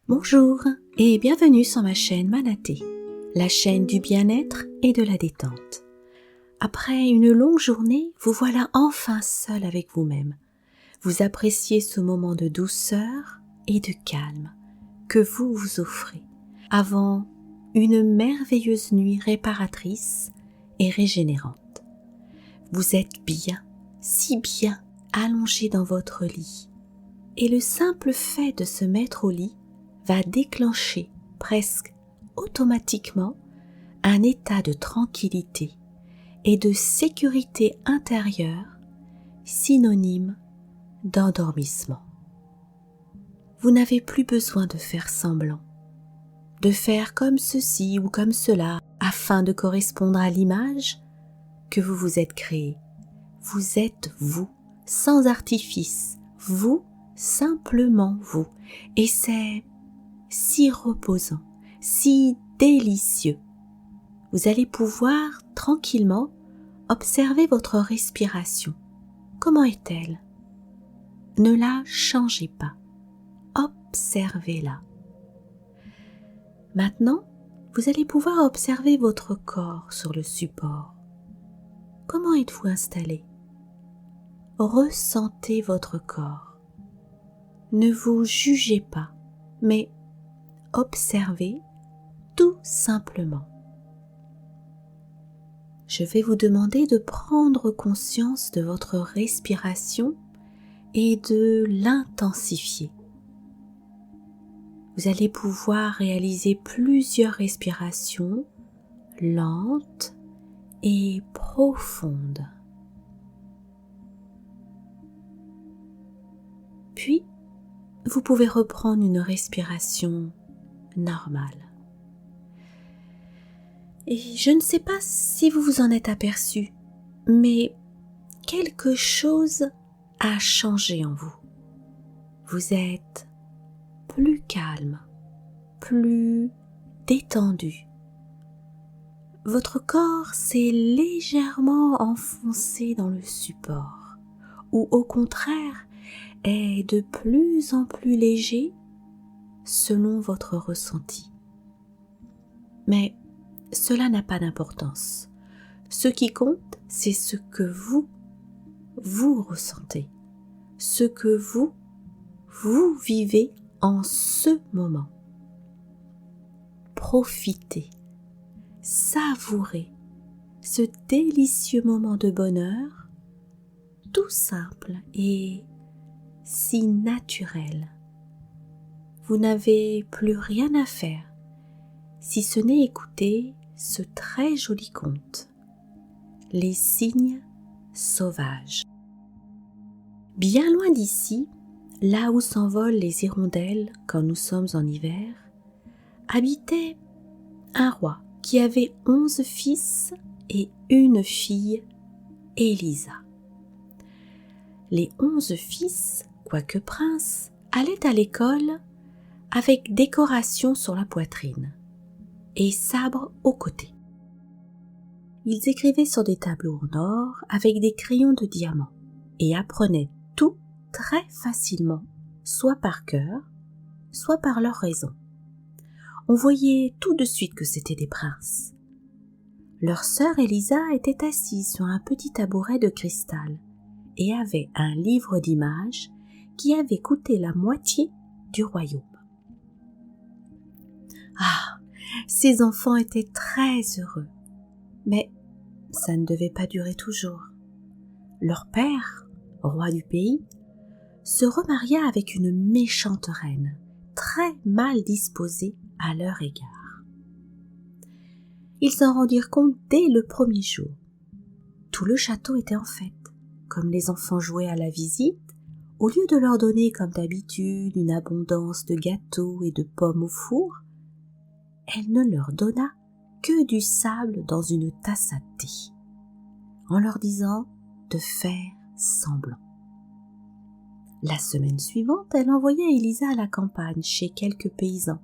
Bonjour et bienvenue sur ma chaîne Manaté, la chaîne du bien-être et de la détente. Après une longue journée, vous voilà enfin seul avec vous-même. Vous appréciez ce moment de douceur et de calme que vous vous offrez avant une merveilleuse nuit réparatrice et régénérante. Vous êtes bien, si bien allongé dans votre lit et le simple fait de se mettre au lit va déclencher presque automatiquement un état de tranquillité et de sécurité intérieure synonyme d'endormissement. Vous n'avez plus besoin de faire semblant, de faire comme ceci ou comme cela afin de correspondre à l'image que vous vous êtes créée. Vous êtes vous, sans artifice, vous, simplement vous. Et c'est si reposant, si délicieux. Vous allez pouvoir tranquillement observer votre respiration. Comment est-elle? Ne la changez pas. Observez-la. Maintenant, vous allez pouvoir observer votre corps sur le support. Comment êtes-vous installé? Ressentez votre corps. Ne vous jugez pas, mais observez tout simplement. Je vais vous demander de prendre conscience de votre respiration et de l'intensifier. Vous allez pouvoir réaliser plusieurs respirations lentes et profondes. Puis, vous pouvez reprendre une respiration normale. Et je ne sais pas si vous vous en êtes aperçu, mais quelque chose a changé en vous. Vous êtes plus calme, plus détendu. Votre corps s'est légèrement enfoncé dans le support, ou au contraire est de plus en plus léger selon votre ressenti. Mais cela n'a pas d'importance. Ce qui compte, c'est ce que vous ressentez, ce que vous vivez en ce moment. Profitez, savourez ce délicieux moment de bonheur, tout simple et si naturel. Vous n'avez plus rien à faire, si ce n'est écouter ce très joli conte, Les cygnes sauvages. Bien loin d'ici, là où s'envolent les hirondelles quand nous sommes en hiver, habitait un roi qui avait 11 fils et une fille, Élisa. Les 11 fils, quoique princes, allaient à l'école avec décoration sur la poitrine et sabre au côté. Ils écrivaient sur des tableaux en or avec des crayons de diamant et apprenaient tout très facilement, soit par cœur, soit par leur raison. On voyait tout de suite que c'étaient des princes. Leur sœur Élisa était assise sur un petit tabouret de cristal et avait un livre d'images qui avait coûté la moitié du royaume. Ah, ces enfants étaient très heureux, mais ça ne devait pas durer toujours. Leur père, roi du pays, se remaria avec une méchante reine, très mal disposée à leur égard. Ils s'en rendirent compte dès le premier jour. Tout le château était en fête. Comme les enfants jouaient à la visite, au lieu de leur donner comme d'habitude une abondance de gâteaux et de pommes au four, elle ne leur donna que du sable dans une tasse à thé, en leur disant de faire semblant. La semaine suivante, elle envoya Élisa à la campagne chez quelques paysans,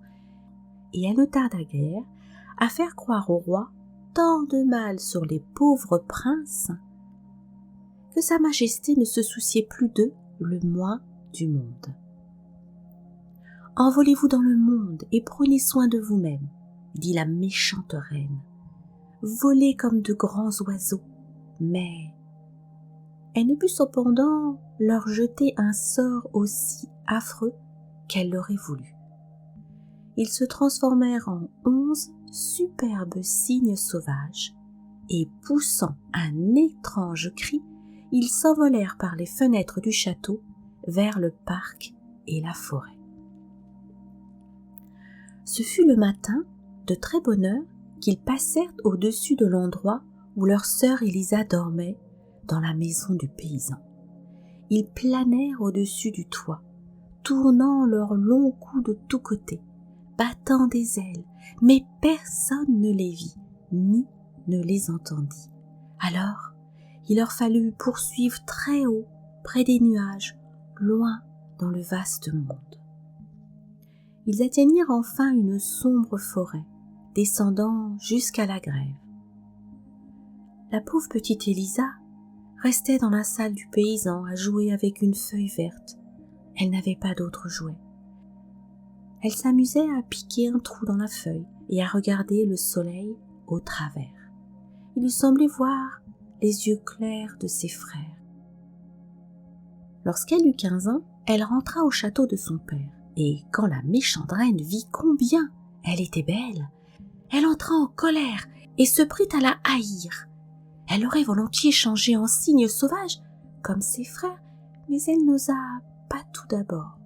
et elle ne tarda guère à faire croire au roi tant de mal sur les pauvres princes que sa majesté ne se souciait plus d'eux le moins du monde. Envolez-vous dans le monde et prenez soin de vous-même, dit la méchante reine. Volez comme de grands oiseaux, mais elle ne put cependant leur jeter un sort aussi affreux qu'elle l'aurait voulu. Ils se transformèrent en 11 superbes cygnes sauvages, et poussant un étrange cri, ils s'envolèrent par les fenêtres du château vers le parc et la forêt. Ce fut le matin, de très bonne heure, qu'ils passèrent au-dessus de l'endroit où leur sœur Élisa dormait, dans la maison du paysan. Ils planèrent au-dessus du toit, tournant leurs longs coups de tous côtés, battant des ailes, mais personne ne les vit, ni ne les entendit. Alors, il leur fallut poursuivre très haut, près des nuages, loin dans le vaste monde. Ils atteignirent enfin une sombre forêt, descendant jusqu'à la grève. La pauvre petite Élisa restait dans la salle du paysan à jouer avec une feuille verte. Elle n'avait pas d'autre jouet. Elle s'amusait à piquer un trou dans la feuille et à regarder le soleil au travers. Il lui semblait voir les yeux clairs de ses frères. Lorsqu'elle eut 15 ans, elle rentra au château de son père, et quand la méchante reine vit combien elle était belle, elle entra en colère et se prit à la haïr. Elle aurait volontiers changé en cygne sauvage, comme ses frères, mais elle n'osa pas tout d'abord,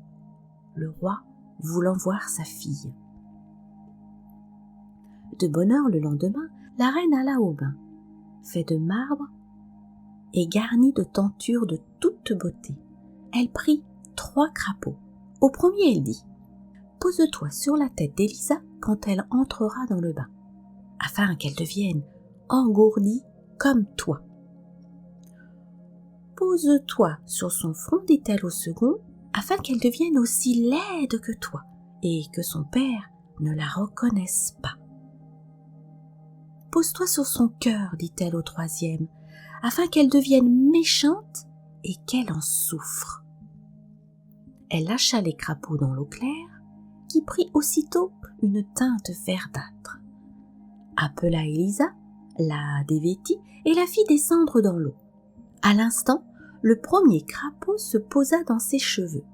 le roi voulant voir sa fille. De bonne heure le lendemain, la reine alla au bain, fait de marbre et garni de tentures de toute beauté. Elle prit 3 crapauds. Au premier, elle dit « Pose-toi sur la tête d'Élisa quand elle entrera dans le bain, afin qu'elle devienne engourdie comme toi. Pose-toi sur son front, dit-elle au second, afin qu'elle devienne aussi laide que toi, et que son père ne la reconnaisse pas. Pose-toi sur son cœur, dit-elle au troisième, afin qu'elle devienne méchante et qu'elle en souffre. » Elle lâcha les crapauds dans l'eau claire, qui prit aussitôt une teinte verdâtre. Appela Élisa, la dévêtit et la fit descendre dans l'eau. À l'instant, le premier crapaud se posa dans ses cheveux,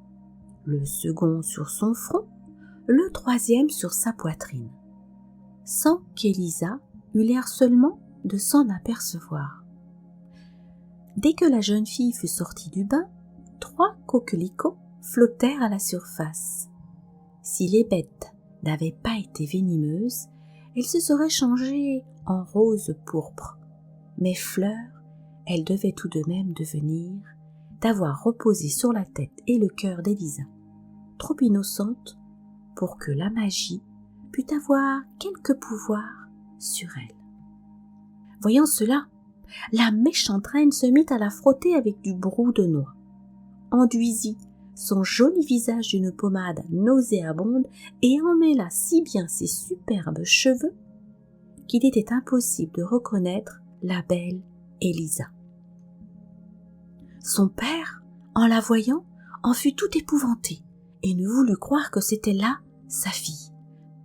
le second sur son front, le troisième sur sa poitrine, sans qu'Élisa eût l'air seulement de s'en apercevoir. Dès que la jeune fille fut sortie du bain, 3 coquelicots flottèrent à la surface. Si les bêtes n'avaient pas été venimeuses, elles se seraient changées en rose pourpre. Mais fleurs, elles devaient tout de même devenir, d'avoir reposé sur la tête et le cœur d'Élisa, trop innocente pour que la magie pût avoir quelque pouvoir sur elle. Voyant cela, la méchante reine se mit à la frotter avec du brou de noix, enduisit son joli visage d'une pommade nauséabonde et emmêla si bien ses superbes cheveux qu'il était impossible de reconnaître la belle Élisa. Son père, en la voyant, en fut tout épouvanté et ne voulut croire que c'était là sa fille.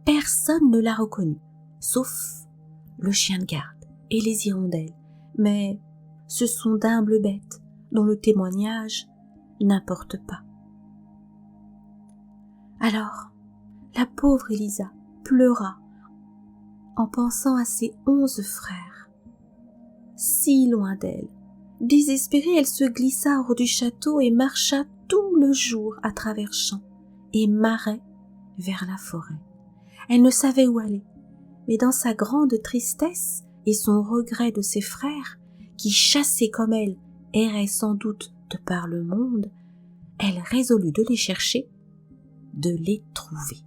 Personne ne la reconnut, sauf le chien de garde et les hirondelles, mais ce sont d'humbles bêtes dont le témoignage n'importe pas. Alors, la pauvre Élisa pleura en pensant à ses 11 frères. Si loin d'elle, désespérée, elle se glissa hors du château et marcha tout le jour à travers champs et marais vers la forêt. Elle ne savait où aller, mais dans sa grande tristesse et son regret de ses frères, qui chassés comme elle erraient sans doute de par le monde, elle résolut de les chercher, de les trouver.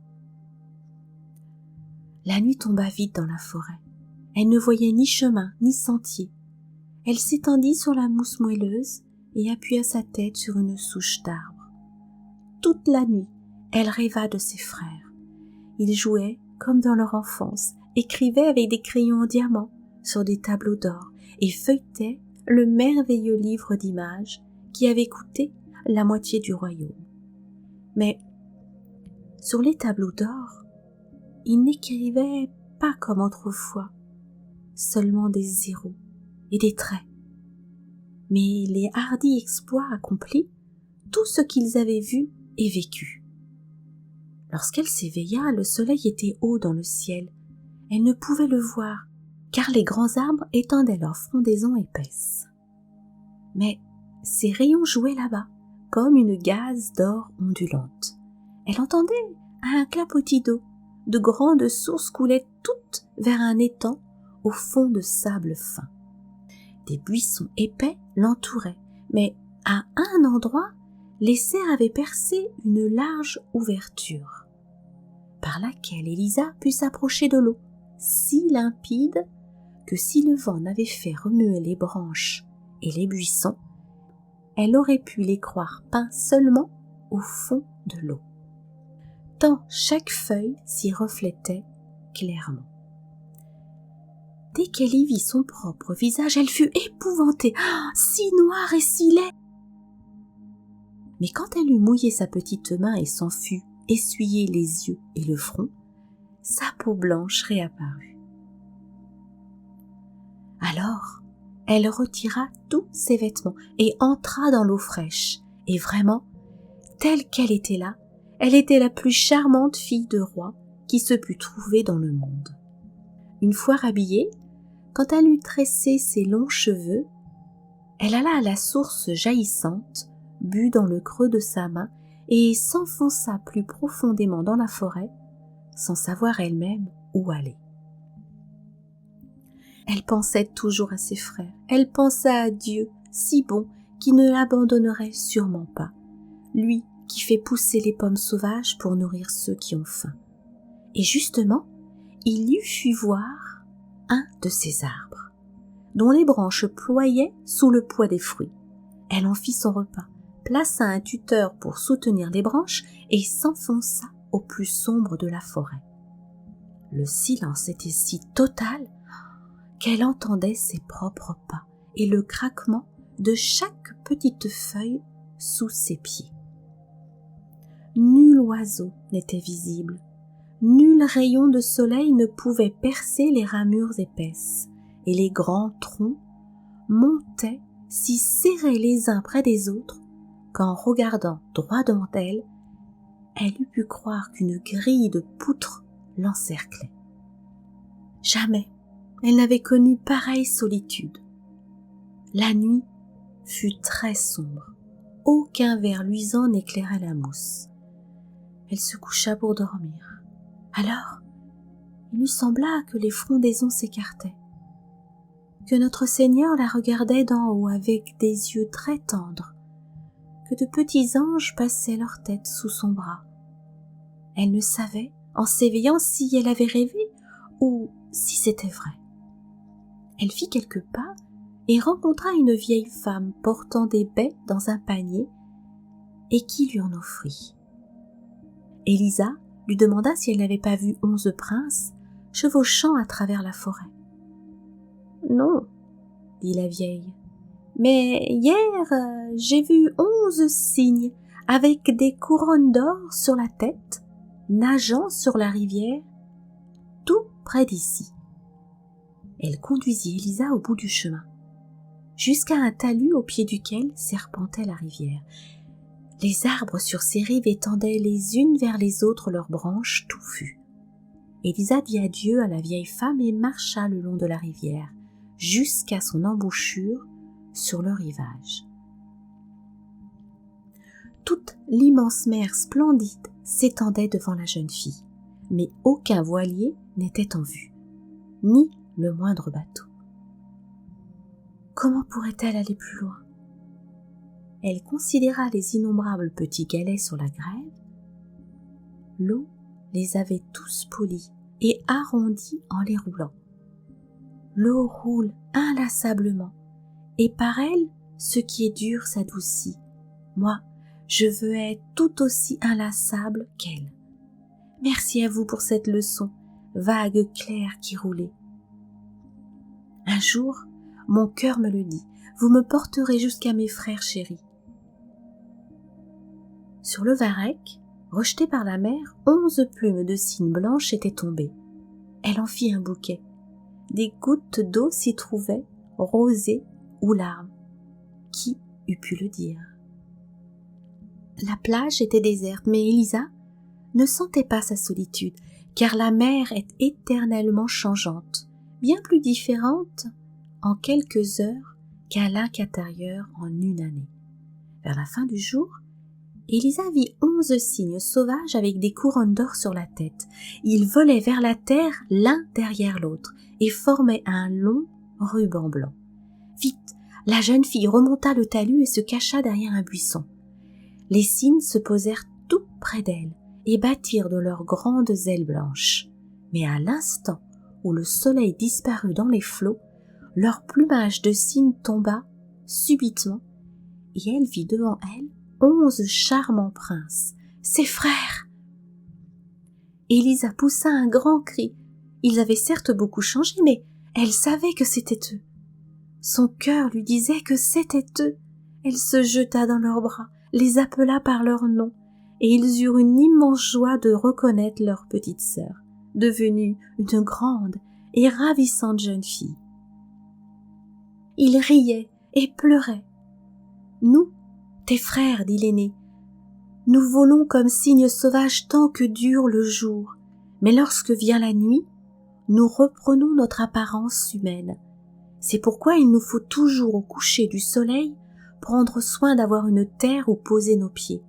La nuit tomba vite dans la forêt. Elle ne voyait ni chemin, ni sentier. Elle s'étendit sur la mousse moelleuse et appuya sa tête sur une souche d'arbre. Toute la nuit, elle rêva de ses frères. Ils jouaient comme dans leur enfance, écrivaient avec des crayons en diamant sur des tableaux d'or et feuilletaient le merveilleux livre d'images qui avait coûté la moitié du royaume. Mais Sur les tableaux d'or, il n'écrivait pas comme autrefois, seulement des zéros et des traits, mais les hardis exploits accomplis, tout ce qu'ils avaient vu et vécu. Lorsqu'elle s'éveilla, le soleil était haut dans le ciel. Elle ne pouvait le voir, car les grands arbres étendaient leurs frondaisons épaisses. Mais ses rayons jouaient là-bas, comme une gaze d'or ondulante. Elle entendait un clapotis d'eau. De grandes sources coulaient toutes vers un étang au fond de sable fin. Des buissons épais l'entouraient, mais à un endroit, les cerfs avaient percé une large ouverture, par laquelle Élisa put s'approcher de l'eau, si limpide que si le vent n'avait fait remuer les branches et les buissons, elle aurait pu les croire peints seulement au fond de l'eau, tant chaque feuille s'y reflétait clairement. Dès qu'elle y vit son propre visage, elle fut épouvantée. « Si noir et si laid !» Mais quand elle eut mouillé sa petite main et s'en fut essuyer les yeux et le front, sa peau blanche réapparut. Alors, elle retira tous ses vêtements et entra dans l'eau fraîche. Et vraiment, telle qu'elle était là, elle était la plus charmante fille de roi qui se pût trouver dans le monde. Une fois rhabillée, quand elle eut tressé ses longs cheveux, elle alla à la source jaillissante, but dans le creux de sa main et s'enfonça plus profondément dans la forêt, sans savoir elle-même où aller. Elle pensait toujours à ses frères, elle pensa à Dieu, si bon, qui ne l'abandonnerait sûrement pas, lui qui fait pousser les pommes sauvages pour nourrir ceux qui ont faim. Et justement, il lui fit voir un de ces arbres, dont les branches ployaient sous le poids des fruits. Elle en fit son repas, plaça un tuteur pour soutenir les branches et s'enfonça au plus sombre de la forêt. Le silence était si total qu'elle entendait ses propres pas et le craquement de chaque petite feuille sous ses pieds. Nul oiseau n'était visible, nul rayon de soleil ne pouvait percer les ramures épaisses, et les grands troncs montaient si serrés les uns près des autres qu'en regardant droit devant elle, elle eût pu croire qu'une grille de poutres l'encerclait. Jamais elle n'avait connu pareille solitude. La nuit fut très sombre, aucun ver luisant n'éclairait la mousse. Elle se coucha pour dormir. Alors, il lui sembla que les frondaisons s'écartaient, que notre Seigneur la regardait d'en haut avec des yeux très tendres, que de petits anges passaient leur tête sous son bras. Elle ne savait, en s'éveillant, si elle avait rêvé ou si c'était vrai. Elle fit quelques pas et rencontra une vieille femme portant des baies dans un panier et qui lui en offrit. Élisa lui demanda si elle n'avait pas vu 11 princes chevauchant à travers la forêt. « Non, » dit la vieille, « mais hier j'ai vu 11 cygnes avec des couronnes d'or sur la tête, nageant sur la rivière, tout près d'ici. » Elle conduisit Élisa au bout du chemin, jusqu'à un talus au pied duquel serpentait la rivière. Les arbres sur ces rives étendaient les unes vers les autres leurs branches touffues. Élisa dit adieu à la vieille femme et marcha le long de la rivière, jusqu'à son embouchure sur le rivage. Toute l'immense mer splendide s'étendait devant la jeune fille, mais aucun voilier n'était en vue, ni le moindre bateau. Comment pourrait-elle aller plus loin? Elle considéra les innombrables petits galets sur la grève. L'eau les avait tous polis et arrondis en les roulant. L'eau roule inlassablement, et par elle, ce qui est dur s'adoucit. Moi, je veux être tout aussi inlassable qu'elle. Merci à vous pour cette leçon, vague claire qui roulait. Un jour, mon cœur me le dit, vous me porterez jusqu'à mes frères chéris. Sur le varech, Rejetées par la mer, 11 plumes de cygne blanches étaient tombées. Elle en fit un bouquet. Des gouttes d'eau s'y trouvaient, rosées ou larmes. Qui eût pu le dire? La plage était déserte, mais Élisa ne sentait pas sa solitude, car la mer est éternellement changeante, bien plus différente en quelques heures qu'à lac intérieur en une année. Vers la fin du jour, Élisa vit 11 cygnes sauvages avec des couronnes d'or sur la tête. Ils volaient vers la terre l'un derrière l'autre et formaient un long ruban blanc. Vite, la jeune fille remonta le talus et se cacha derrière un buisson. Les cygnes se posèrent tout près d'elle et battirent de leurs grandes ailes blanches. Mais à l'instant où le soleil disparut dans les flots, leur plumage de cygne tomba subitement et elle vit devant elle 11 charmants princes, ses frères. Élisa poussa un grand cri. Ils avaient certes beaucoup changé, mais elle savait que c'était eux. Son cœur lui disait que c'était eux. Elle se jeta dans leurs bras, les appela par leur nom, et ils eurent une immense joie de reconnaître leur petite sœur, devenue une grande et ravissante jeune fille. Ils riaient et pleuraient. « Nous, tes frères, dit l'aîné, nous volons comme cygnes sauvages tant que dure le jour, mais lorsque vient la nuit, nous reprenons notre apparence humaine. C'est pourquoi il nous faut toujours au coucher du soleil prendre soin d'avoir une terre où poser nos pieds.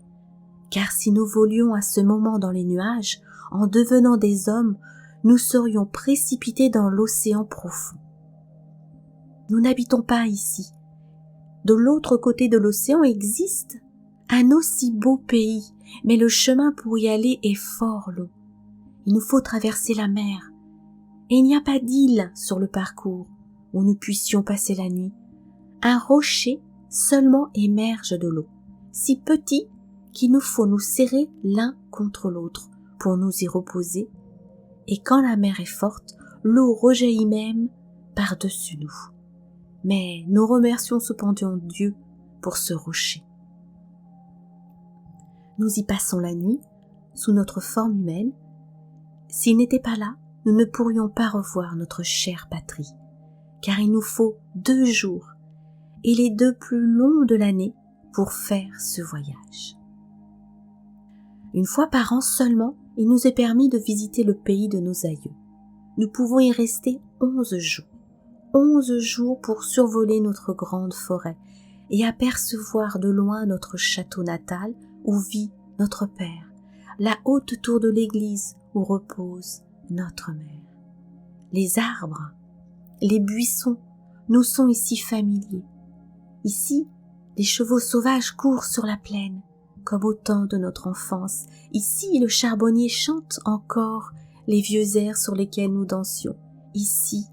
Car si nous volions à ce moment dans les nuages, en devenant des hommes, nous serions précipités dans l'océan profond. Nous n'habitons pas ici. De l'autre côté de l'océan existe un aussi beau pays, mais le chemin pour y aller est fort long. Il nous faut traverser la mer, et il n'y a pas d'île sur le parcours où nous puissions passer la nuit. Un rocher seulement émerge de l'eau, si petit qu'il nous faut nous serrer l'un contre l'autre pour nous y reposer, et quand la mer est forte, l'eau rejaillit même par-dessus nous. Mais nous remercions cependant Dieu pour ce rocher. Nous y passons la nuit, sous notre forme humaine. S'il n'était pas là, nous ne pourrions pas revoir notre chère patrie, car il nous faut 2 jours, et les 2 plus longs de l'année, pour faire ce voyage. Une fois par an seulement, il nous est permis de visiter le pays de nos aïeux. Nous pouvons y rester 11 jours. 11 jours pour survoler notre grande forêt et apercevoir de loin notre château natal où vit notre père, la haute tour de l'église où repose notre mère. Les arbres, les buissons nous sont ici familiers. Ici, les chevaux sauvages courent sur la plaine, comme au temps de notre enfance. Ici, le charbonnier chante encore les vieux airs sur lesquels nous dansions. Ici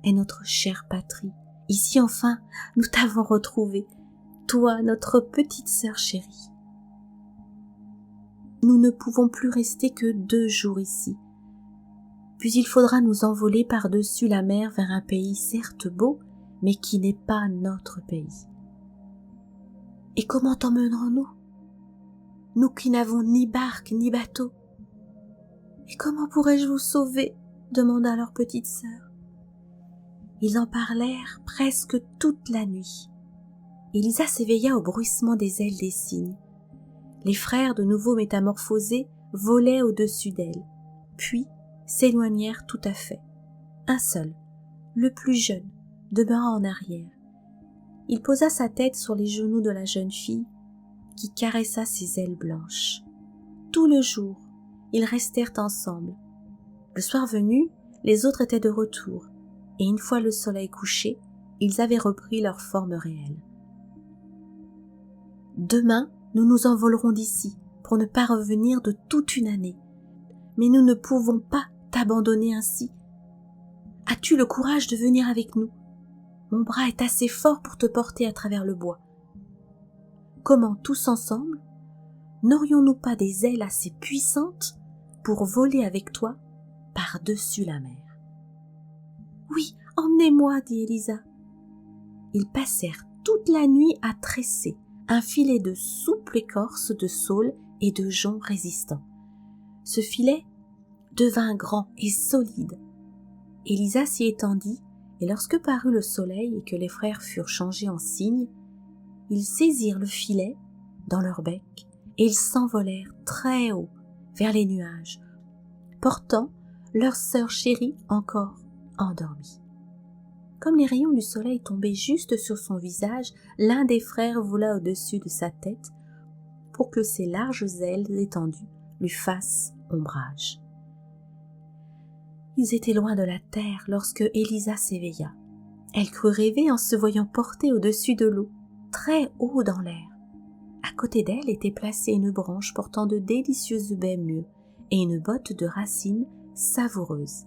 est notre chère patrie. Ici, enfin, nous t'avons retrouvé, toi, notre petite sœur chérie. Nous ne pouvons plus rester que 2 jours ici. Puis il faudra nous envoler par-dessus la mer vers un pays certes beau, mais qui n'est pas notre pays. Et comment t'emmènerons-nous, nous qui n'avons ni barque ni bateau? Et comment pourrais-je vous sauver? Demanda leur petite sœur. Ils en parlèrent presque toute la nuit. Élisa s'éveilla au bruissement des ailes des cygnes. Les frères, de nouveau métamorphosés, volaient au-dessus d'elle, puis s'éloignèrent tout à fait. Un seul, le plus jeune, demeura en arrière. Il posa sa tête sur les genoux de la jeune fille, qui caressa ses ailes blanches. Tout le jour, ils restèrent ensemble. Le soir venu, les autres étaient de retour, et une fois le soleil couché, ils avaient repris leur forme réelle. Demain, nous nous envolerons d'ici, pour ne pas revenir de toute une année. Mais nous ne pouvons pas t'abandonner ainsi. As-tu le courage de venir avec nous? Mon bras est assez fort pour te porter à travers le bois. Comment tous ensemble, n'aurions-nous pas des ailes assez puissantes pour voler avec toi par-dessus la mer? Oui, emmenez-moi, dit Élisa. Ils passèrent toute la nuit à tresser un filet de souple écorce de saule et de jonc résistant. Ce filet devint grand et solide. Élisa s'y étendit, et lorsque parut le soleil et que les frères furent changés en cygnes, ils saisirent le filet dans leur bec et ils s'envolèrent très haut vers les nuages, portant leur sœur chérie encore endormie. Comme les rayons du soleil tombaient juste sur son visage, l'un des frères vola au-dessus de sa tête pour que ses larges ailes étendues lui fassent ombrage. Ils étaient loin de la terre lorsque Élisa s'éveilla. Elle crut rêver en se voyant porter au-dessus de l'eau, très haut dans l'air. À côté d'elle était placée une branche portant de délicieuses baies mûres et une botte de racines savoureuses.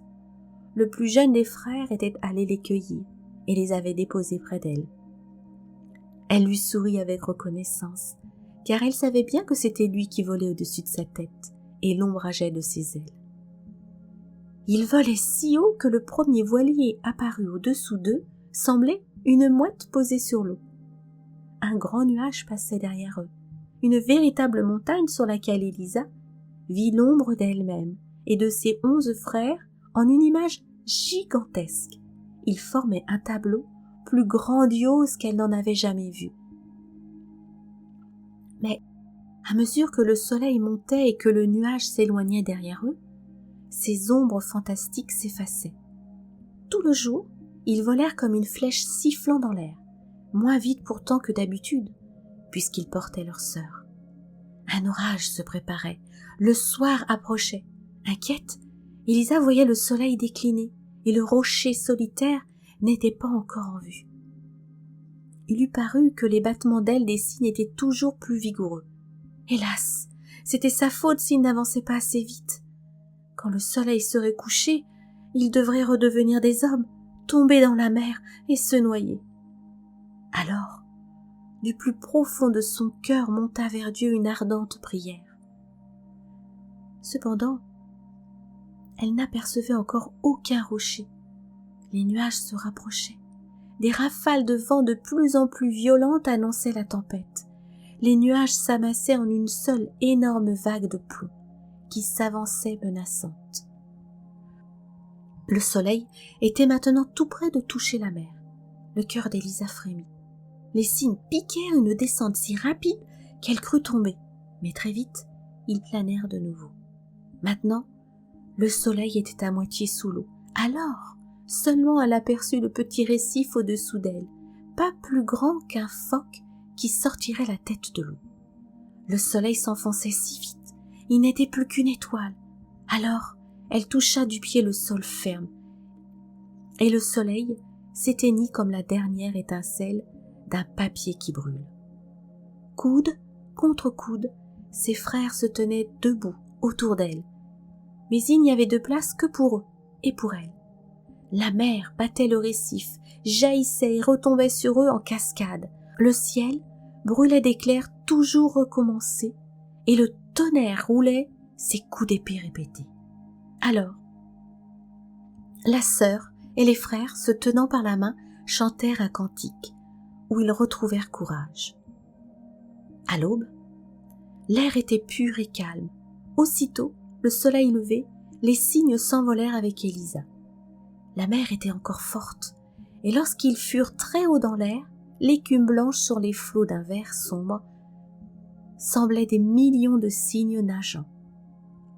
Le plus jeune des frères était allé les cueillir et les avait déposées près d'elle. Elle lui sourit avec reconnaissance, car elle savait bien que c'était lui qui volait au-dessus de sa tête et l'ombrageait de ses ailes. Il volait si haut que le premier voilier apparu au-dessous d'eux semblait une mouette posée sur l'eau. Un grand nuage passait derrière eux, une véritable montagne sur laquelle Élisa vit l'ombre d'elle-même et de ses 11 frères en une image gigantesque. Ils formaient un tableau plus grandiose qu'elle n'en avait jamais vu. Mais à mesure que le soleil montait et que le nuage s'éloignait derrière eux, ces ombres fantastiques s'effaçaient. Tout le jour, ils volèrent comme une flèche sifflant dans l'air, moins vite pourtant que d'habitude, puisqu'ils portaient leur sœur. Un orage se préparait, le soir approchait. Inquiète, Élisa voyait le soleil décliner et le rocher solitaire n'était pas encore en vue. Il lui parut que les battements d'ailes des cygnes étaient toujours plus vigoureux. Hélas, c'était sa faute s'il n'avançait pas assez vite. Quand le soleil serait couché, ils devraient redevenir des hommes, tomber dans la mer et se noyer. Alors, du plus profond de son cœur monta vers Dieu une ardente prière. Cependant, elle n'apercevait encore aucun rocher. Les nuages se rapprochaient. Des rafales de vent de plus en plus violentes annonçaient la tempête. Les nuages s'amassaient en une seule énorme vague de plomb qui s'avançait menaçante. Le soleil était maintenant tout près de toucher la mer. Le cœur d'Élisa frémit. Les cygnes piquèrent une descente si rapide qu'elle crut tomber, mais très vite, ils planèrent de nouveau. Maintenant, le soleil était à moitié sous l'eau. Alors, seulement elle aperçut le petit récif au-dessous d'elle, pas plus grand qu'un phoque qui sortirait la tête de l'eau. Le soleil s'enfonçait si vite, il n'était plus qu'une étoile. Alors, elle toucha du pied le sol ferme, et le soleil s'éteignit comme la dernière étincelle d'un papier qui brûle. Coude contre coude, ses frères se tenaient debout autour d'elle, mais il n'y avait de place que pour eux et pour elle. La mer battait le récif, jaillissait et retombait sur eux en cascade. Le ciel brûlait d'éclairs toujours recommencés, et le tonnerre roulait ses coups d'épée répétés. Alors, la sœur et les frères, se tenant par la main, chantèrent un cantique, où ils retrouvèrent courage. À l'aube, l'air était pur et calme. Aussitôt, le soleil levé, les cygnes s'envolèrent avec Élisa. La mer était encore forte, et lorsqu'ils furent très haut dans l'air, l'écume blanche sur les flots d'un vert sombre semblait des millions de cygnes nageant.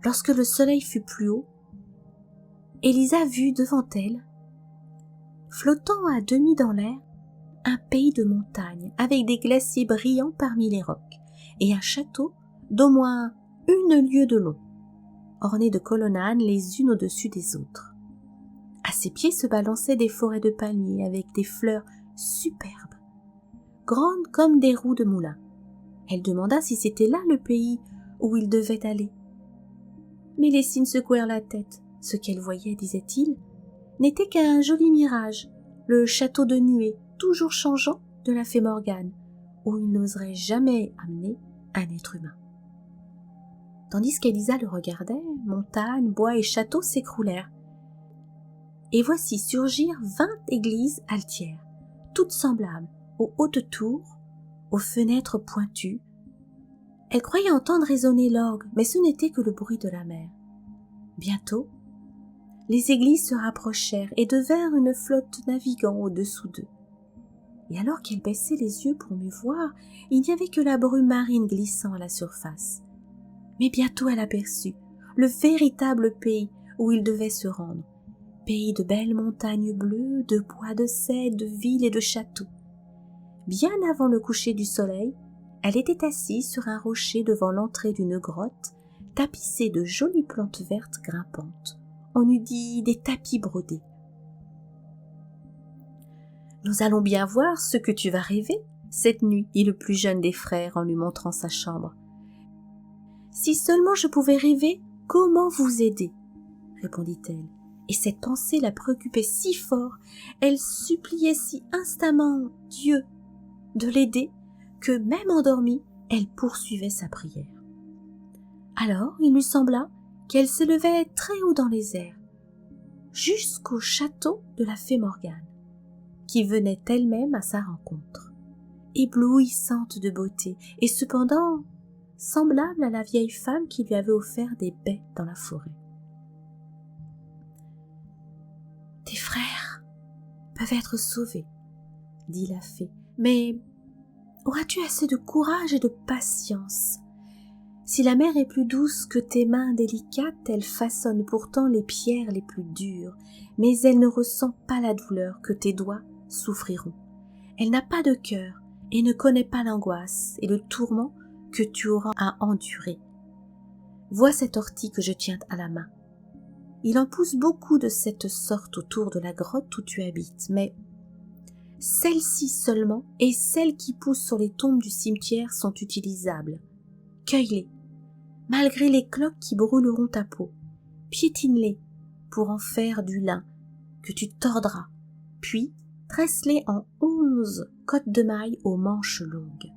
Lorsque le soleil fut plus haut, Élisa vit devant elle, flottant à demi dans l'air, un pays de montagnes avec des glaciers brillants parmi les rocs et un château d'au moins 1 lieue de long, orné de colonnades les unes au-dessus des autres. À ses pieds se balançaient des forêts de palmiers avec des fleurs superbes, grandes comme des roues de moulin. Elle demanda si c'était là le pays où il devait aller. Mais les cygnes secouèrent la tête. Ce qu'elle voyait, disait-il, n'était qu'un joli mirage, le château de nuée, toujours changeant, de la fée Morgane, où il n'oserait jamais amener un être humain. Tandis qu'Élisa le regardait, montagnes, bois et châteaux s'écroulèrent. Et voici surgir 20 églises altières, toutes semblables, aux hautes tours, aux fenêtres pointues, Elle croyait entendre résonner l'orgue, mais ce n'était que le bruit de la mer. Bientôt, les églises se rapprochèrent et devinrent une flotte naviguant au-dessous d'eux. Et alors qu'elle baissait les yeux pour mieux voir, il n'y avait que la brume marine glissant à la surface. Mais bientôt elle aperçut le véritable pays où ils devaient se rendre. Pays de belles montagnes bleues, de bois de cèdre, de villes et de châteaux. Bien avant le coucher du soleil, elle était assise sur un rocher devant l'entrée d'une grotte, tapissée de jolies plantes vertes grimpantes. On eût dit des tapis brodés. « Nous allons bien voir ce que tu vas rêver cette nuit, dit le plus jeune des frères en lui montrant sa chambre. « Si seulement je pouvais rêver comment vous aider, répondit-elle. Et cette pensée la préoccupait si fort, elle suppliait si instamment Dieu de l'aider, que même endormie, elle poursuivait sa prière. Alors il lui sembla qu'elle s'élevait très haut dans les airs, jusqu'au château de la fée Morgane, qui venait elle-même à sa rencontre, éblouissante de beauté, et cependant semblable à la vieille femme qui lui avait offert des baies dans la forêt. « Tes frères peuvent être sauvés, dit la fée, mais auras-tu assez de courage et de patience ? Si la mer est plus douce que tes mains délicates, elle façonne pourtant les pierres les plus dures, mais elle ne ressent pas la douleur que tes doigts souffriront. Elle n'a pas de cœur et ne connaît pas l'angoisse et le tourment que tu auras à endurer. Vois cette ortie que je tiens à la main. Il en pousse beaucoup de cette sorte autour de la grotte où tu habites, mais celle-ci seulement et celles qui poussent sur les tombes du cimetière sont utilisables. Cueille-les, malgré les cloques qui brûleront ta peau. Piétine-les pour en faire du lin que tu tordras, puis tresse-les en 11 côtes de mailles aux manches longues.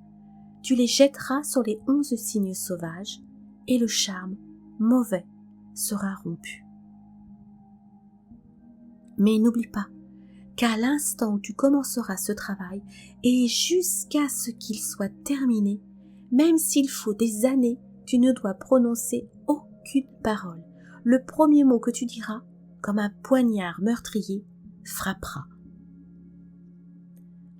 Tu les jetteras sur les 11 cygnes sauvages et le charme mauvais sera rompu. Mais n'oublie pas qu'à l'instant où tu commenceras ce travail et jusqu'à ce qu'il soit terminé, même s'il faut des années, tu ne dois prononcer aucune parole. Le premier mot que tu diras, comme un poignard meurtrier, frappera. »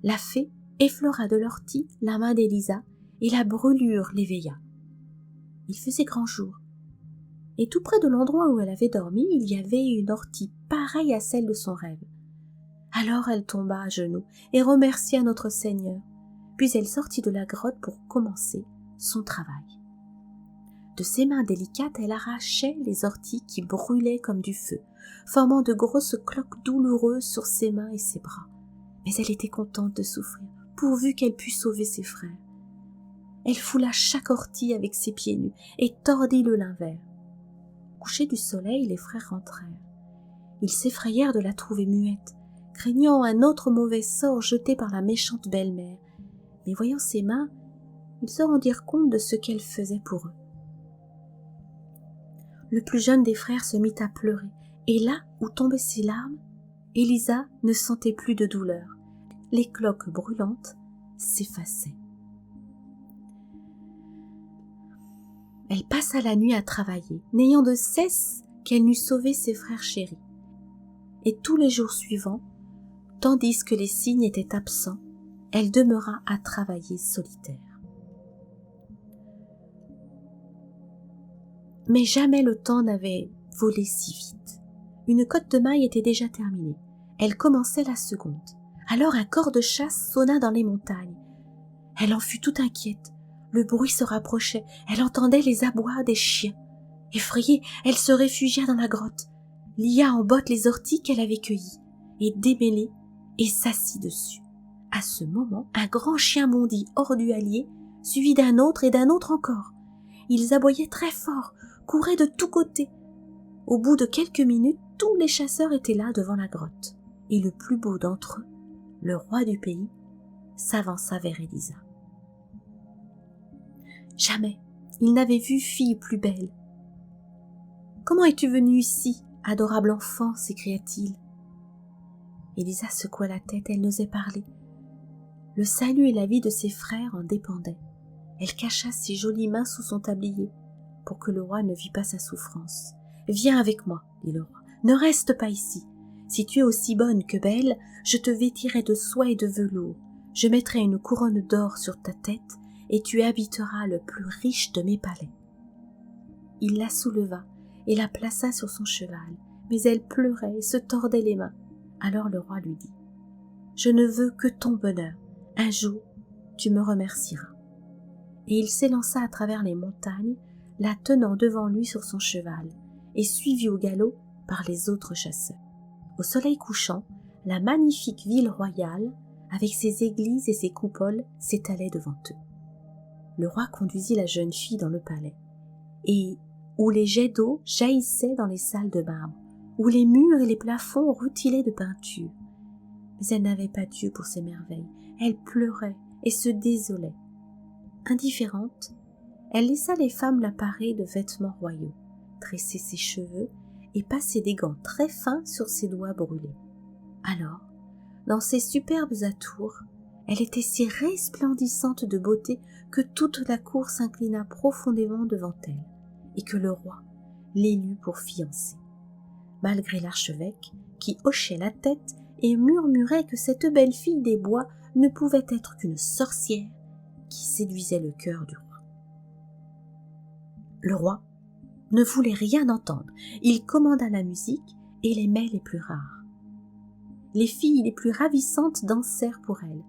La fée effleura de l'ortie la main d'Élisa et la brûlure l'éveilla. Il faisait grand jour, et tout près de l'endroit où elle avait dormi, il y avait une ortie pareille à celle de son rêve. Alors elle tomba à genoux et remercia notre Seigneur, puis elle sortit de la grotte pour commencer son travail. De ses mains délicates, elle arrachait les orties qui brûlaient comme du feu, formant de grosses cloques douloureuses sur ses mains et ses bras. Mais elle était contente de souffrir, pourvu qu'elle pût sauver ses frères. Elle foula chaque ortie avec ses pieds nus et tordit le lin vert. Au coucher du soleil, les frères rentrèrent. Ils s'effrayèrent de la trouver muette, craignant un autre mauvais sort jeté par la méchante belle-mère. Mais voyant ses mains, ils se rendirent compte de ce qu'elle faisait pour eux. Le plus jeune des frères se mit à pleurer, et là où tombaient ses larmes, Élisa ne sentait plus de douleur. Les cloques brûlantes s'effaçaient. Elle passa la nuit à travailler, n'ayant de cesse qu'elle n'eût sauvé ses frères chéris. Et tous les jours suivants, tandis que les cygnes étaient absents, elle demeura à travailler solitaire. Mais jamais le temps n'avait volé si vite. Une cotte de mailles était déjà terminée. Elle commençait la seconde. Alors un corps de chasse sonna dans les montagnes. Elle en fut toute inquiète. Le bruit se rapprochait. Elle entendait les abois des chiens. Effrayée, elle se réfugia dans la grotte, lia en botte les orties qu'elle avait cueillies, et démêlées, et s'assit dessus. À ce moment, un grand chien bondit hors du hallier, suivi d'un autre et d'un autre encore. Ils aboyaient très fort, couraient de tous côtés. Au bout de quelques minutes, tous les chasseurs étaient là devant la grotte, et le plus beau d'entre eux, le roi du pays, s'avança vers Élisa. Jamais il n'avait vu fille plus belle. « Comment es-tu venue ici, adorable enfant ?» s'écria-t-il. Élisa secoua la tête, elle n'osait parler. Le salut et la vie de ses frères en dépendaient. Elle cacha ses jolies mains sous son tablier pour que le roi ne vît pas sa souffrance. « Viens avec moi, dit le roi, ne reste pas ici. Si tu es aussi bonne que belle, je te vêtirai de soie et de velours. Je mettrai une couronne d'or sur ta tête et tu habiteras le plus riche de mes palais. » Il la souleva et la plaça sur son cheval, mais elle pleurait et se tordait les mains. Alors le roi lui dit « Je ne veux que ton bonheur. Un jour, tu me remercieras. » Et il s'élança à travers les montagnes, la tenant devant lui sur son cheval, et suivi au galop par les autres chasseurs. Au soleil couchant, la magnifique ville royale, avec ses églises et ses coupoles, s'étalait devant eux. Le roi conduisit la jeune fille dans le palais, et où les jets d'eau jaillissaient dans les salles de marbre, où les murs et les plafonds rutilaient de peinture. Mais elle n'avait pas d'yeux pour ces merveilles, elle pleurait et se désolait. Indifférente, elle laissa les femmes la parer de vêtements royaux, tresser ses cheveux et passer des gants très fins sur ses doigts brûlés. Alors, dans ses superbes atours, elle était si resplendissante de beauté que toute la cour s'inclina profondément devant elle, et que le roi l'élut pour fiancée. Malgré l'archevêque, qui hochait la tête et murmurait que cette belle fille des bois ne pouvait être qu'une sorcière qui séduisait le cœur du roi. Le roi ne voulait rien entendre. Il commanda la musique et les mets les plus rares. Les filles les plus ravissantes dansèrent pour elle.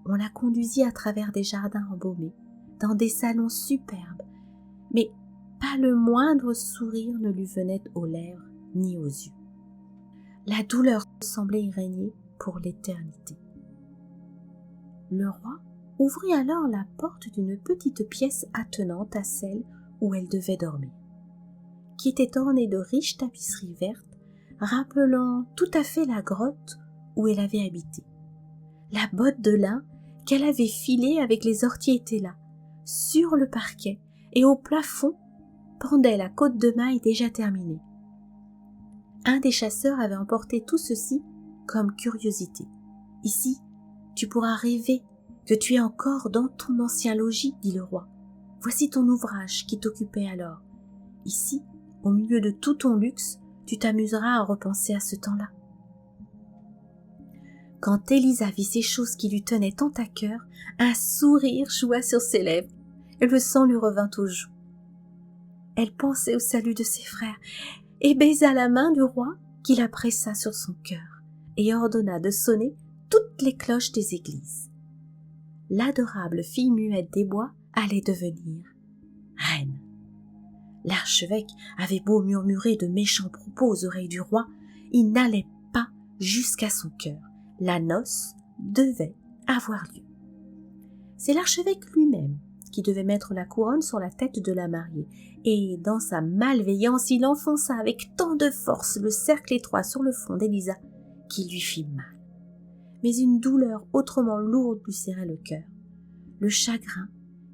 On la conduisit à travers des jardins embaumés, dans des salons superbes, mais pas le moindre sourire ne lui venait aux lèvres ni aux yeux. La douleur semblait y régner pour l'éternité. Le roi ouvrit alors la porte d'une petite pièce attenante à celle où elle devait dormir, qui était ornée de riches tapisseries vertes, rappelant tout à fait la grotte où elle avait habité. La botte de lin qu'elle avait filée avec les orties était là, sur le parquet, et au plafond pendait la côte de maille déjà terminée. Un des chasseurs avait emporté tout ceci comme curiosité. « Ici, tu pourras rêver que tu es encore dans ton ancien logis, dit le roi. Voici ton ouvrage qui t'occupait alors. Ici, au milieu de tout ton luxe, tu t'amuseras à repenser à ce temps-là. » Quand Élisa vit ces choses qui lui tenaient tant à cœur, un sourire joua sur ses lèvres et le sang lui revint aux joues. Elle pensait au salut de ses frères et baisa la main du roi qui la pressa sur son cœur et ordonna de sonner toutes les cloches des églises. L'adorable fille muette des bois allait devenir reine. L'archevêque avait beau murmurer de méchants propos aux oreilles du roi, il n'allait pas jusqu'à son cœur. La noce devait avoir lieu. C'est l'archevêque lui-même qui devait mettre la couronne sur la tête de la mariée, et dans sa malveillance, il enfonça avec tant de force le cercle étroit sur le front d'Élisa qu'il lui fit mal. Mais une douleur autrement lourde lui serrait le cœur, le chagrin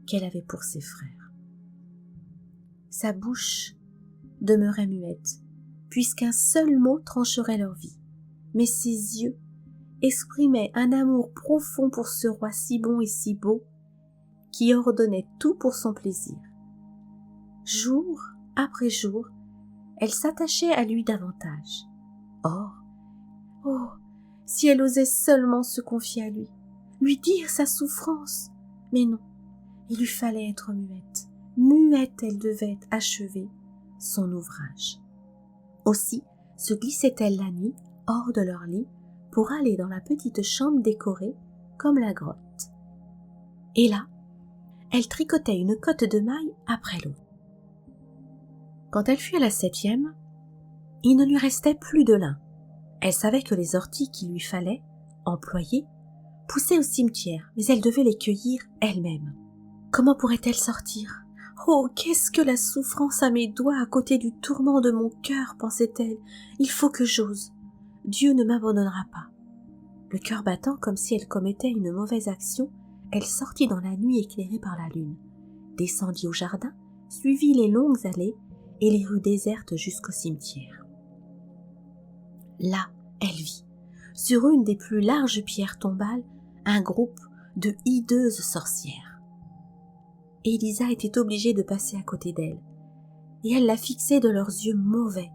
qu'elle avait pour ses frères. Sa bouche demeurait muette, puisqu'un seul mot trancherait leur vie, mais ses yeux exprimaient un amour profond pour ce roi si bon et si beau, qui ordonnait tout pour son plaisir. Jour après jour, elle s'attachait à lui davantage. Or, oh, si elle osait seulement se confier à lui dire sa souffrance. Mais non, il lui fallait être muette. Muette, elle devait achever son ouvrage. Aussi se glissait-elle la nuit hors de leur lit pour aller dans la petite chambre décorée comme la grotte. Et là, elle tricotait une cotte de maille après l'autre. Quand elle fut à la 7e, il ne lui restait plus de lin. Elle savait que les orties qu'il lui fallait employer poussaient au cimetière, mais elle devait les cueillir elle-même. Comment pourrait-elle sortir ? Oh, qu'est-ce que la souffrance à mes doigts à côté du tourment de mon cœur, pensait-elle. Il faut que j'ose. Dieu ne m'abandonnera pas. Le cœur battant comme si elle commettait une mauvaise action, elle sortit dans la nuit éclairée par la lune, descendit au jardin, suivit les longues allées et les rues désertes jusqu'au cimetière. Là, elle vit, sur une des plus larges pierres tombales, un groupe de hideuses sorcières. et Élisa était obligée de passer à côté d'elle. Et elle la fixait de leurs yeux mauvais,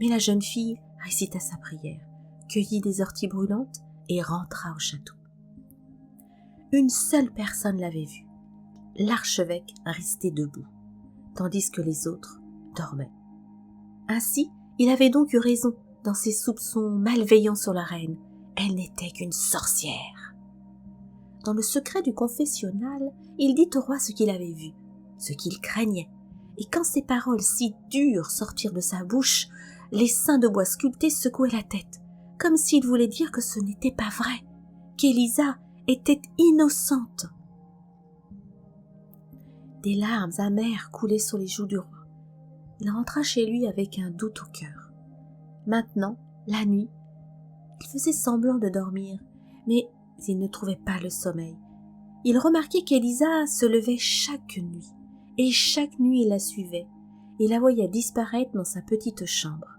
mais la jeune fille récita sa prière, cueillit des orties brûlantes et rentra au château. Une seule personne l'avait vue, l'archevêque resté debout, tandis que les autres dormaient. Ainsi, il avait donc eu raison dans ses soupçons malveillants sur la reine. Elle n'était qu'une sorcière. Dans le secret du confessionnal, il dit au roi ce qu'il avait vu, ce qu'il craignait, et quand ces paroles si dures sortirent de sa bouche, les seins de bois sculptés secouaient la tête, comme s'il voulait dire que ce n'était pas vrai, qu'Élisa était innocente. Des larmes amères coulaient sur les joues du roi. Il rentra chez lui avec un doute au cœur. Maintenant, la nuit, il faisait semblant de dormir, mais il ne trouvait pas le sommeil. Il remarquait qu'Élisa se levait chaque nuit, et chaque nuit il la suivait, et la voyait disparaître dans sa petite chambre.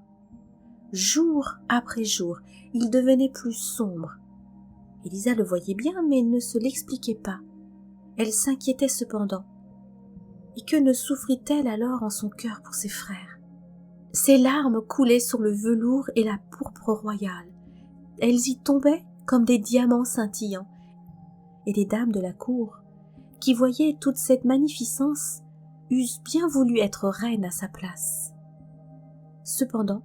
Jour après jour, il devenait plus sombre. Élisa le voyait bien, mais ne se l'expliquait pas. Elle s'inquiétait cependant. Et que ne souffrit-elle alors en son cœur pour ses frères? Ses larmes coulaient sur le velours et la pourpre royale. Elles y tombaient comme des diamants scintillants. Et les dames de la cour, qui voyaient toute cette magnificence, eussent bien voulu être reines à sa place. Cependant,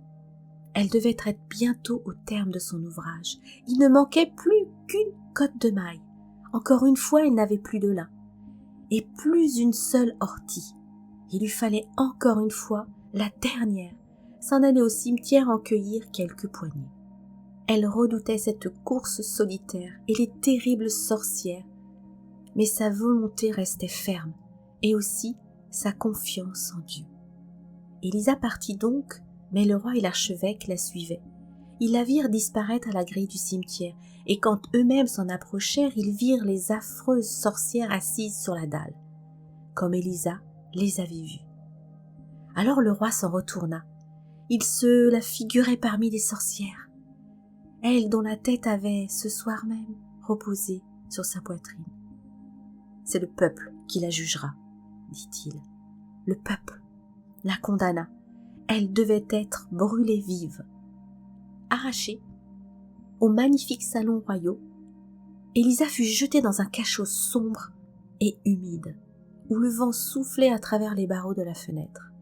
elle devait être bientôt au terme de son ouvrage. Il ne manquait plus qu'une cotte de maille. Encore une fois, elle n'avait plus de lin. Et plus une seule ortie. Il lui fallait encore une fois, la dernière, s'en aller au cimetière en cueillir quelques poignées. Elle redoutait cette course solitaire et les terribles sorcières, mais sa volonté restait ferme, et aussi sa confiance en Dieu. Élisa partit donc, mais le roi et l'archevêque la suivaient. Ils la virent disparaître à la grille du cimetière, et quand eux-mêmes s'en approchèrent, ils virent les affreuses sorcières assises sur la dalle, comme Élisa les avait vues. Alors le roi s'en retourna. Il se la figurait parmi les sorcières, elle dont la tête avait, ce soir même, reposé sur sa poitrine. « C'est le peuple qui la jugera, » dit-il. Le peuple la condamna. Elle devait être brûlée vive. Arrachée aux magnifiques salons royaux, Élisa fut jetée dans un cachot sombre et humide, où le vent soufflait à travers les barreaux de la fenêtre.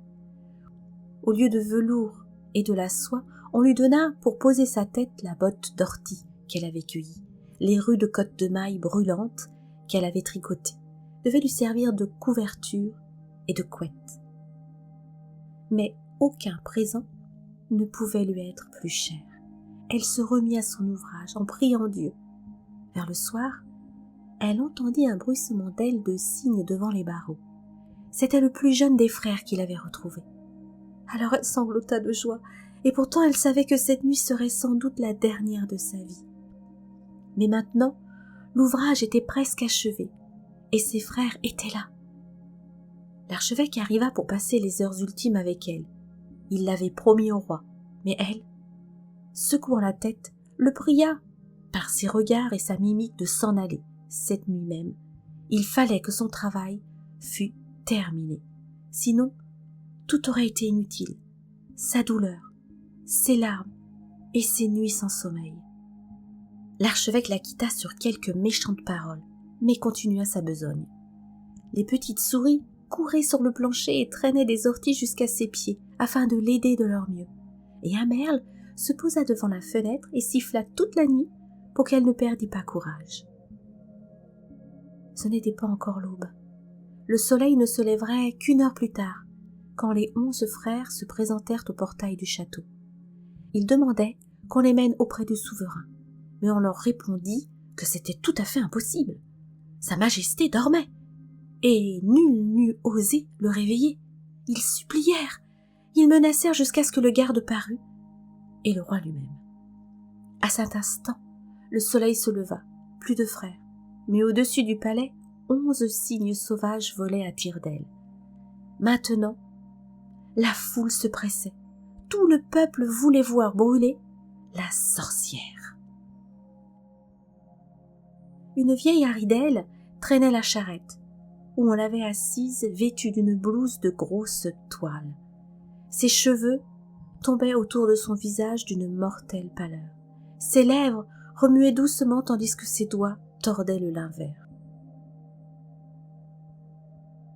Au lieu de velours et de la soie, on lui donna pour poser sa tête la botte d'ortie qu'elle avait cueillie. Les rues de cottes de mailles brûlantes qu'elle avait tricotées devaient lui servir de couverture et de couette. Mais aucun présent ne pouvait lui être plus cher. Elle se remit à son ouvrage en priant Dieu. Vers le soir, elle entendit un bruissement d'ailes de cygne devant les barreaux. C'était le plus jeune des frères qui l'avait retrouvé. Alors elle sanglota de joie, et pourtant elle savait que cette nuit serait sans doute la dernière de sa vie. Mais maintenant, l'ouvrage était presque achevé, et ses frères étaient là. L'archevêque arriva pour passer les heures ultimes avec elle. Il l'avait promis au roi, mais elle, secouant la tête, le pria, par ses regards et sa mimique, de s'en aller cette nuit même. Il fallait que son travail fût terminé. Sinon, tout aurait été inutile. Sa douleur, ses larmes et ses nuits sans sommeil. L'archevêque la quitta sur quelques méchantes paroles, mais continua sa besogne. Les petites souris couraient sur le plancher et traînaient des orties jusqu'à ses pieds, afin de l'aider de leur mieux. Et un merle se posa devant la fenêtre et siffla toute la nuit pour qu'elle ne perdît pas courage. Ce n'était pas encore l'aube. Le soleil ne se lèverait qu'une heure plus tard, quand les 11 frères se présentèrent au portail du château. Ils demandaient qu'on les mène auprès du souverain, mais on leur répondit que c'était tout à fait impossible. Sa Majesté dormait, et nul n'eût osé le réveiller. Ils supplièrent, ils menacèrent jusqu'à ce que le garde parût, et le roi lui-même. À cet instant, le soleil se leva, plus de frères, mais au-dessus du palais, 11 cygnes sauvages volaient à tire-d'aile. Maintenant, la foule se pressait. Tout le peuple voulait voir brûler la sorcière. Une vieille haridelle traînait la charrette. où on l'avait assise vêtue d'une blouse de grosse toile. Ses cheveux tombaient autour de son visage d'une mortelle pâleur. Ses lèvres remuaient doucement tandis que ses doigts tordaient le lin vert.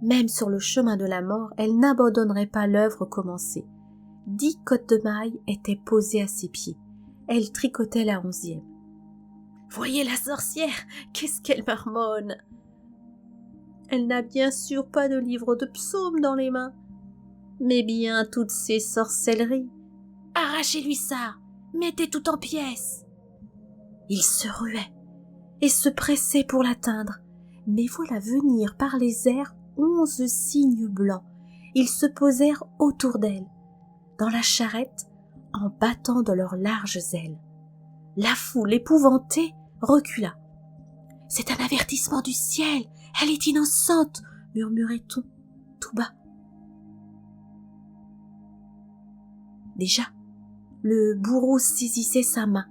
Même sur le chemin de la mort, elle n'abandonnerait pas l'œuvre commencée. 10 côtes de mailles étaient posées à ses pieds. Elle tricotait la 11e. « Voyez la sorcière, qu'est-ce qu'elle marmonne !» Elle n'a bien sûr pas de livre de psaumes dans les mains, mais bien toutes ces sorcelleries. Arrachez-lui ça, mettez tout en pièces. Il se ruait et se pressait pour l'atteindre, mais voilà venir par les airs 11 cygnes blancs. Ils se posèrent autour d'elle, dans la charrette, en battant de leurs larges ailes. La foule épouvantée recula. « C'est un avertissement du ciel, elle est innocente !» murmurait-on tout bas. Déjà, le bourreau saisissait sa main.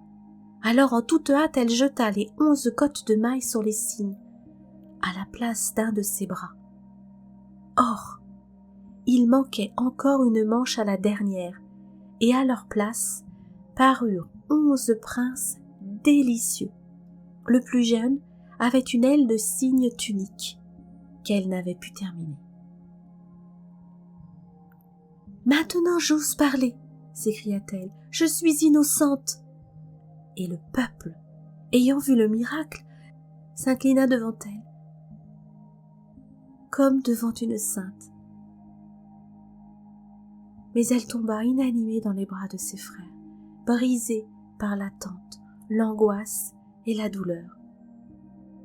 Alors en toute hâte, elle jeta les 11 côtes de mailles sur les cygnes, à la place d'un de ses bras. Or, il manquait encore une manche à la dernière, et à leur place parurent 11 princes délicieux. Le plus jeune avait une aile de cygne tunique qu'elle n'avait pu terminer. « Maintenant j'ose parler !» s'écria-t-elle. « Je suis innocente !» Et le peuple, ayant vu le miracle, s'inclina devant elle, comme devant une sainte. Mais elle tomba inanimée dans les bras de ses frères, brisée par l'attente, l'angoisse et la douleur.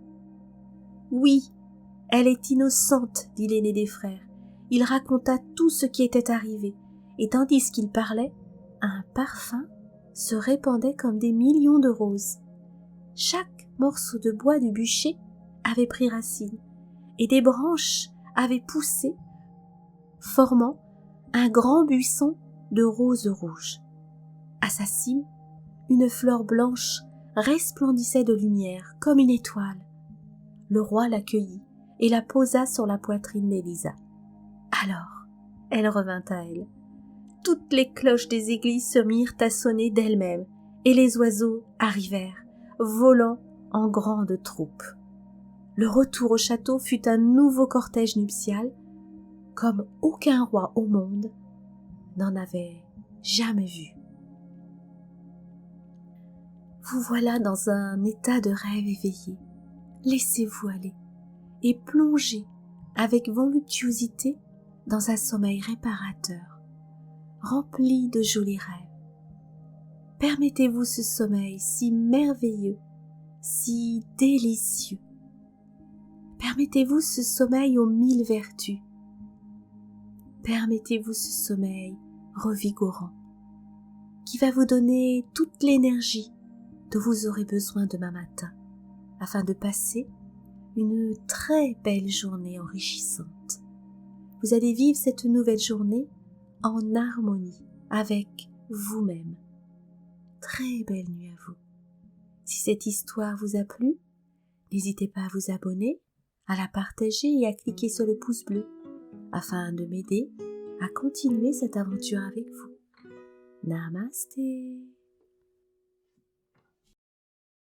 « Oui, elle est innocente, » dit l'aîné des frères. Il raconta tout ce qui était arrivé, et tandis qu'il parlait, un parfum se répandait comme des millions de roses. Chaque morceau de bois du bûcher avait pris racine, et des branches avaient poussé, formant un grand buisson de roses rouges. À sa cime, une fleur blanche resplendissait de lumière comme une étoile. Le roi l'accueillit et la posa sur la poitrine d'Élisa. Alors, elle revint à elle. Toutes les cloches des églises se mirent à sonner d'elles-mêmes, et les oiseaux arrivèrent, volant en grande troupe. Le retour au château fut un nouveau cortège nuptial, comme aucun roi au monde n'en avait jamais vu. Vous voilà dans un état de rêve éveillé. Laissez-vous aller et plongez avec voluptuosité dans un sommeil réparateur, rempli de jolis rêves. Permettez-vous ce sommeil si merveilleux, si délicieux. Permettez-vous ce sommeil aux 1000 vertus. Permettez-vous ce sommeil revigorant, qui va vous donner toute l'énergie dont vous aurez besoin demain matin, afin de passer une très belle journée enrichissante. Vous allez vivre cette nouvelle journée en harmonie avec vous-même. Très belle nuit à vous. Si cette histoire vous a plu, n'hésitez pas à vous abonner, à la partager et à cliquer sur le pouce bleu afin de m'aider à continuer cette aventure avec vous. Namasté.